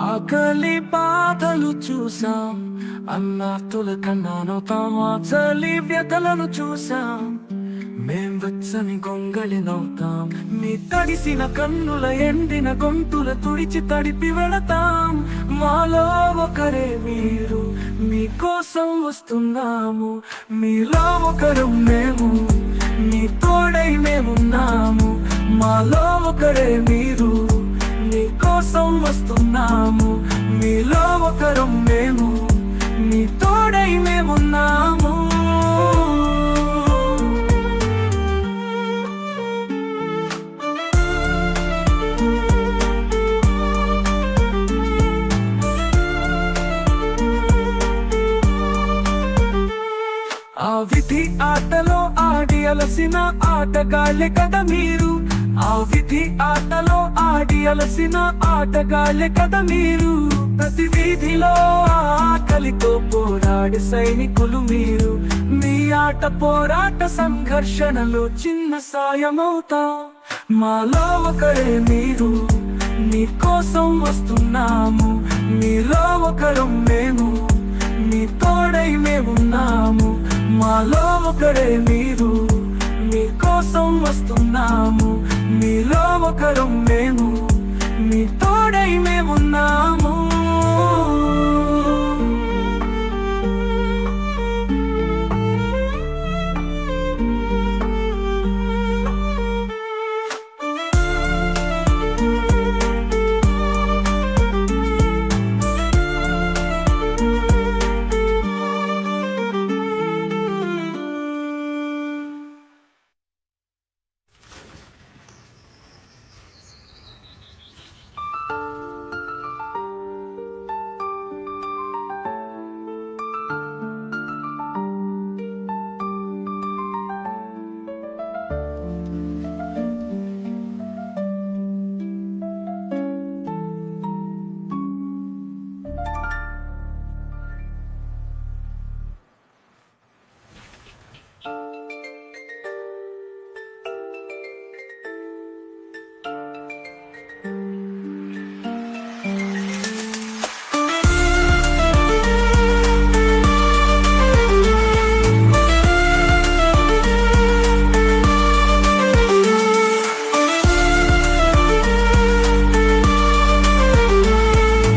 ఆకలి బాధలు చూసాం, అన్నార్తుల కన్నాను తాము చలి వ్యతలను చూసాం. మేం వెచ్చని గొంగళి నవ్వుతాం, మీ తడిసిన కన్నుల ఎండిన గొంతుల తుడిచి తడిపి వెళతాం. మాలో ఒకరే మీరు, మీకోసం వస్తున్నాము. మీలో ఒకరు మేము, మీ తోడై మేమున్నాము. మాలో ఒకరే మీరు, మీకోసం వస్తున్నాము. మీలో ఒకరు మేము, మీ తోడై మేమున్నాము. ఆ విధి ఆటలో ఆడి అలసిన ఆటగాళ్ళే కదా మీరు. ఆ విధి ఆటలో ఆడి అలసిన ఆటగాళ్ళే కదా మీరు. ప్రతి వీధిలో ఆకలితో పోరాడే సైనికులు మీరు. మీ ఆట పోరాట సంఘర్షణలో చిన్న సాయమవుతా. మాలో ఒకరే మీరు, మీకోసం వస్తున్నాము. మీలో ఒకరు మేము, మీ తోడై మేమున్నాము. మాలో ఒకరే మీరు, మీకోసం వస్తున్నాము. మీలో ఒకరు